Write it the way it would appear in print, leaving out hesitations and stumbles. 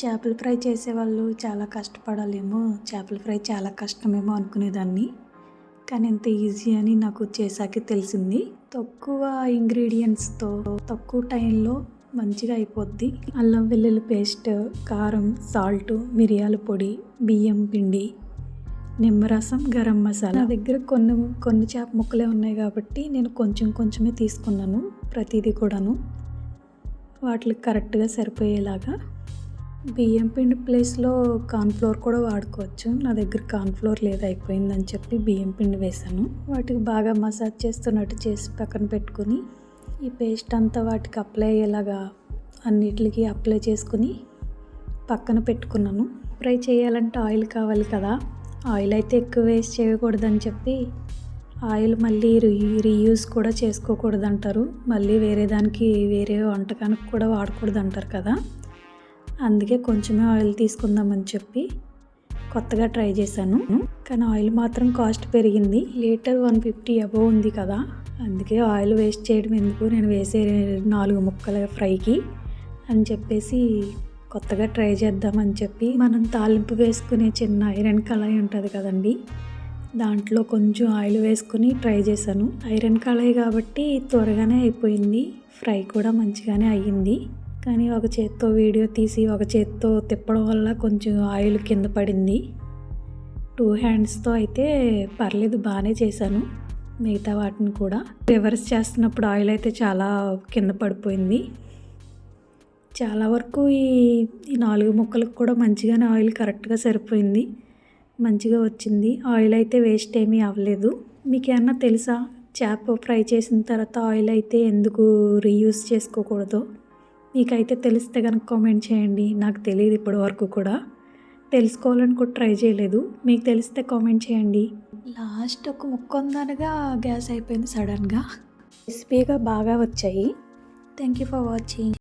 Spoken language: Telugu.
చేపల ఫ్రై చేసేవాళ్ళు చాలా కష్టపడాలేమో, చేపల ఫ్రై చాలా కష్టమేమో అనుకునేదాన్ని. కానీ ఇంత ఈజీ అని నాకు చేశాకే తెలిసింది. తక్కువ ఇంగ్రీడియంట్స్‌తో తక్కువ టైంలో మంచిగా అయిపోద్ది. అల్లం వెల్లుల్లి పేస్ట్, కారం, సాల్టు, మిరియాల పొడి, బియ్యం పిండి, నిమ్మరసం, గరం మసాలా. నా దగ్గర కొన్ని చేప ముక్కలే ఉన్నాయి కాబట్టి నేను కొంచెమే తీసుకున్నాను ప్రతిదీ కూడాను. వాటికి కరెక్ట్గా సరిపోయేలాగా. బియ్యం పిండి ప్లేస్లో కార్న్‌ఫ్లోర్ కూడా వాడుకోవచ్చు. నా దగ్గర కార్న్‌ఫ్లోర్ లేదు, అయిపోయిందని చెప్పి బియ్యం పిండి వేశాను. వాటికి బాగా మసాజ్ చేస్తున్నట్టు చేసి పక్కన పెట్టుకుని, ఈ పేస్ట్ అంతా వాటికి అప్లై అయ్యేలాగా అన్నిటికి అప్లై చేసుకుని పక్కన పెట్టుకున్నాను. ఫ్రై చేయాలంటే ఆయిల్ కావాలి కదా, ఆయిల్ అయితే ఎక్కువ వేస్ట్ చేయకూడదని చెప్పి ఆయిల్ మళ్ళీ రీయూజ్ కూడా చేసుకోకూడదంటారు. మళ్ళీ వేరే వంటకానికి కూడా వాడకూడదంటారు కదా, అందుకే కొంచెమే ఆయిల్ తీసుకుందామని చెప్పి కొత్తగా ట్రై చేశాను. కానీ ఆయిల్ మాత్రం కాస్ట్ పెరిగింది. లీటర్ 150 అబోవ్ ఉంది కదా, అందుకే ఆయిల్ వేస్ట్ చేయడం ఎందుకు, నేను వేసే 4 ముక్కల ఫ్రైకి అని చెప్పేసి కొత్తగా ట్రై చేద్దామని చెప్పి మనం తాలింపు వేసుకునే చిన్న ఐరన్ కళాయి ఉంటుంది కదండి, దాంట్లో కొంచెం ఆయిల్ వేసుకుని ట్రై చేశాను. ఐరన్ కళాయి కాబట్టి త్వరగానే అయిపోయింది, ఫ్రై కూడా మంచిగానే అయ్యింది. కానీ ఒక చేత్తో వీడియో తీసి ఒక చేత్తో తిప్పడం వల్ల కొంచెం ఆయిల్ కింద పడింది. 2 హ్యాండ్స్తో అయితే పర్లేదు, బాగానే చేశాను. మిగతా వాటిని కూడా రివర్స్ చేస్తున్నప్పుడు ఆయిల్ అయితే చాలా కింద పడిపోయింది. చాలా వరకు ఈ 4 ముక్కలకు కూడా మంచిగానే ఆయిల్ కరెక్ట్గా సరిపోయింది, మంచిగా వచ్చింది. ఆయిల్ అయితే వేస్ట్ ఏమీ అవ్వలేదు. మీకు ఏమన్నా తెలుసా, చేప ఫ్రై చేసిన తర్వాత ఆయిల్ అయితే ఎందుకు రీయూజ్ చేసుకోకూడదో? మీకైతే తెలిస్తే కనుక కామెంట్ చేయండి. నాకు తెలియదు ఇప్పటి వరకు కూడా, తెలుసుకోవాలని కూడా ట్రై చేయలేదు. మీకు తెలిస్తే కామెంట్ చేయండి. లాస్ట్ ఒక ముక్క ఉందనగా గ్యాస్ అయిపోయింది సడన్గా. క్రిస్పీగా బాగా వచ్చాయి. Thank you for watching.